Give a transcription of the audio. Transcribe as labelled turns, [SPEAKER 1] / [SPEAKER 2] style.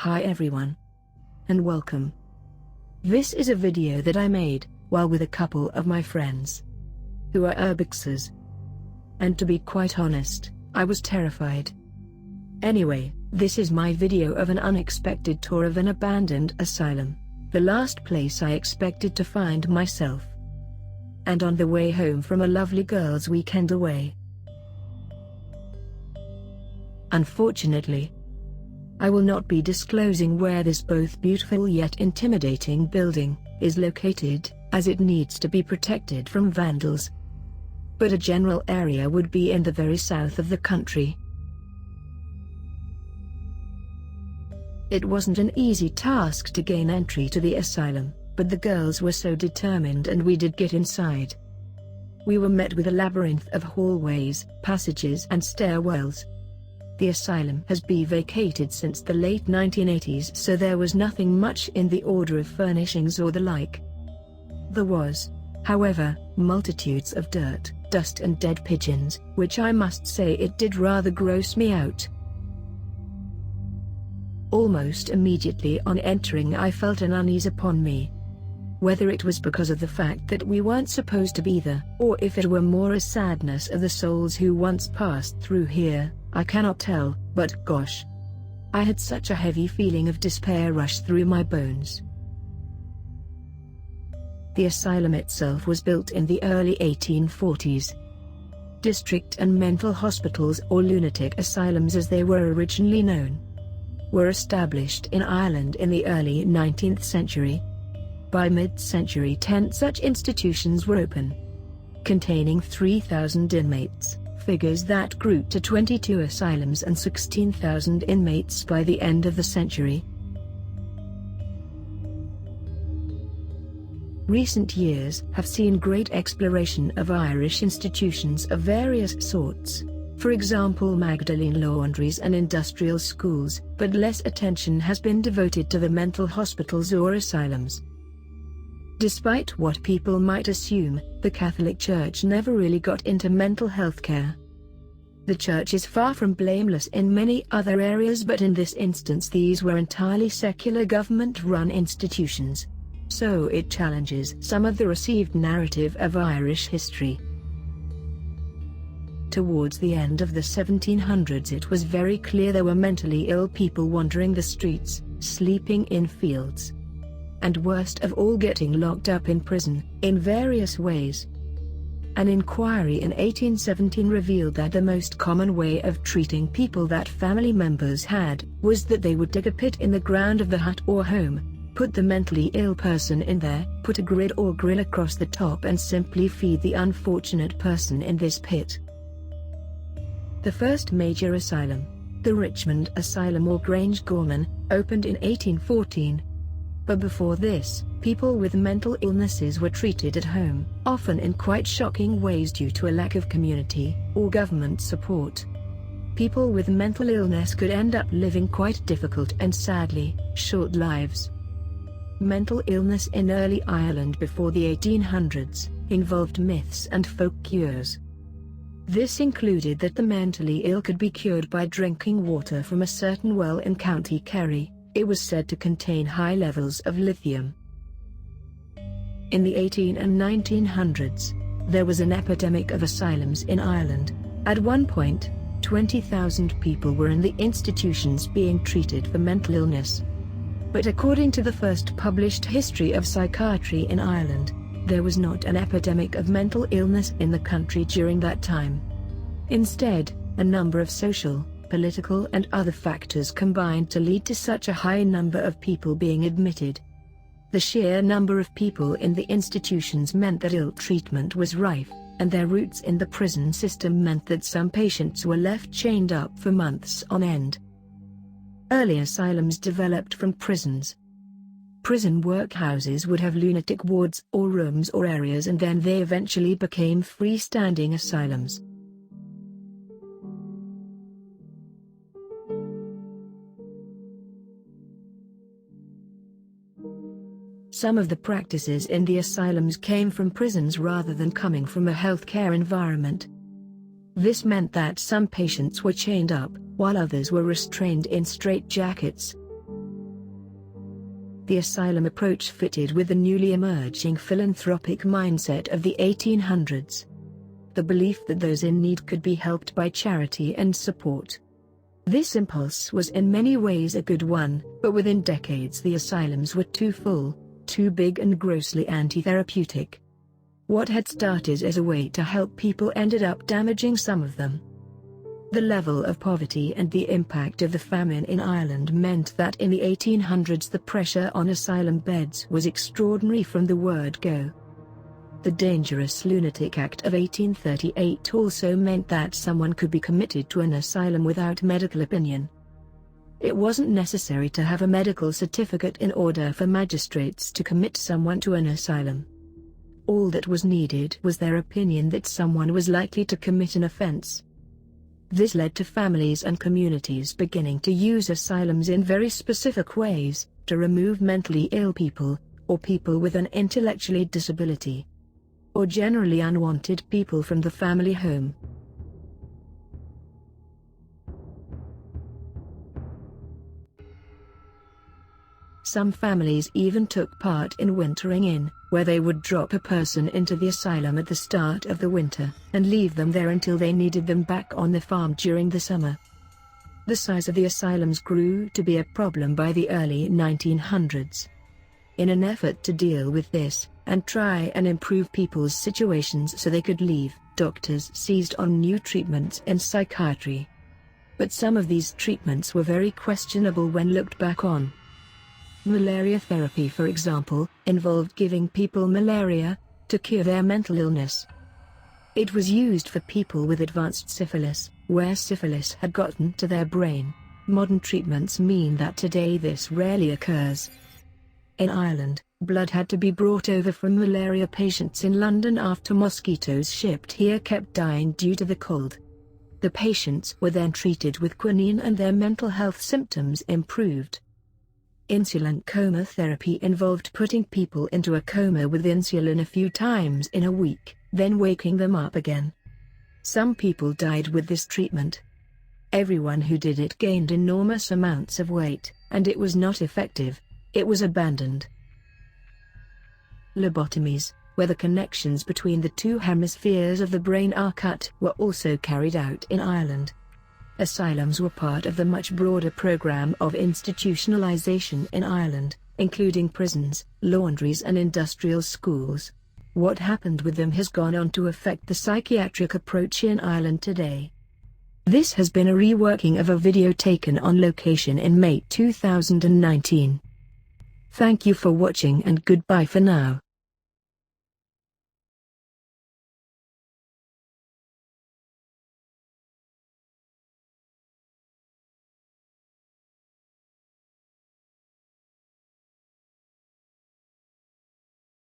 [SPEAKER 1] Hi everyone, and welcome. This is a video that I made while with a couple of my friends who are urbexers. And to be quite honest, I was terrified. Anyway, this is my video of an unexpected tour of an abandoned asylum, the last place I expected to find myself. And on the way home from a lovely girls' weekend away. Unfortunately, I will not be disclosing where this both beautiful yet intimidating building is located, as it needs to be protected from vandals. But a general area would be in the very south of the country. It wasn't an easy task to gain entry to the asylum, but the girls were so determined and we did get inside. We were met with a labyrinth of hallways, passages and stairwells. The asylum has been vacated since the late 1980s, so there was nothing much in the order of furnishings or the like. There was, however, multitudes of dirt, dust and dead pigeons, which I must say it did rather gross me out. Almost immediately on entering I felt an unease upon me. Whether it was because of the fact that we weren't supposed to be there, or if it were more a sadness of the souls who once passed through here, I cannot tell, but gosh. I had such a heavy feeling of despair rush through my bones. The asylum itself was built in the early 1840s. District and mental hospitals, or lunatic asylums as they were originally known, were established in Ireland in the early 19th century. By mid-century 10 such institutions were open, containing 3,000 inmates, figures that grew to 22 asylums and 16,000 inmates by the end of the century. Recent years have seen great exploration of Irish institutions of various sorts, for example Magdalene laundries and industrial schools, but less attention has been devoted to the mental hospitals or asylums. Despite what people might assume, the Catholic Church never really got into mental health care. The Church is far from blameless in many other areas, but in this instance these were entirely secular government-run institutions. So it challenges some of the received narrative of Irish history. Towards the end of the 1700s it was very clear there were mentally ill people wandering the streets, sleeping in fields, and worst of all getting locked up in prison, in various ways. An inquiry in 1817 revealed that the most common way of treating people that family members had, was that they would dig a pit in the ground of the hut or home, put the mentally ill person in there, put a grid or grill across the top and simply feed the unfortunate person in this pit. The first major asylum, the Richmond Asylum or Grange Gorman, opened in 1814. But before this, people with mental illnesses were treated at home, often in quite shocking ways due to a lack of community or government support. People with mental illness could end up living quite difficult and sadly, short lives. Mental illness in early Ireland before the 1800s involved myths and folk cures. This included that the mentally ill could be cured by drinking water from a certain well in County Kerry. It was said to contain high levels of lithium. In the 18 and 1900s, there was an epidemic of asylums in Ireland. At one point, 20,000 people were in the institutions being treated for mental illness. But according to the first published history of psychiatry in Ireland, there was not an epidemic of mental illness in the country during that time. Instead, a number of social, political and other factors combined to lead to such a high number of people being admitted. The sheer number of people in the institutions meant that ill treatment was rife, and their roots in the prison system meant that some patients were left chained up for months on end. Early asylums developed from prisons. Prison workhouses would have lunatic wards or rooms or areas, and then they eventually became freestanding asylums. Some of the practices in the asylums came from prisons rather than coming from a healthcare environment. This meant that some patients were chained up, while others were restrained in straitjackets. The asylum approach fitted with the newly emerging philanthropic mindset of the 1800s. The belief that those in need could be helped by charity and support. This impulse was in many ways a good one, but within decades the asylums were too full, too big and grossly anti-therapeutic. What had started as a way to help people ended up damaging some of them. The level of poverty and the impact of the famine in Ireland meant that in the 1800s the pressure on asylum beds was extraordinary from the word go. The Dangerous Lunatic Act of 1838 also meant that someone could be committed to an asylum without medical opinion. It wasn't necessary to have a medical certificate in order for magistrates to commit someone to an asylum. All that was needed was their opinion that someone was likely to commit an offense. This led to families and communities beginning to use asylums in very specific ways, to remove mentally ill people, or people with an intellectual disability, or generally unwanted people from the family home. Some families even took part in wintering in, where they would drop a person into the asylum at the start of the winter, and leave them there until they needed them back on the farm during the summer. The size of the asylums grew to be a problem by the early 1900s. In an effort to deal with this, and try and improve people's situations so they could leave, doctors seized on new treatments in psychiatry. But some of these treatments were very questionable when looked back on. Malaria therapy, for example, involved giving people malaria to cure their mental illness. It was used for people with advanced syphilis, where syphilis had gotten to their brain. Modern treatments mean that today this rarely occurs. In Ireland, blood had to be brought over from malaria patients in London after mosquitoes shipped here kept dying due to the cold. The patients were then treated with quinine and their mental health symptoms improved. Insulin coma therapy involved putting people into a coma with insulin a few times in a week, then waking them up again. Some people died with this treatment. Everyone who did it gained enormous amounts of weight, and it was not effective. It was abandoned. Lobotomies, where the connections between the two hemispheres of the brain are cut, were also carried out in Ireland. Asylums were part of the much broader program of institutionalization in Ireland, including prisons, laundries and industrial schools. What happened with them has gone on to affect the psychiatric approach in Ireland today. This has been a reworking of a video taken on location in May 2019. Thank you for watching and goodbye for now.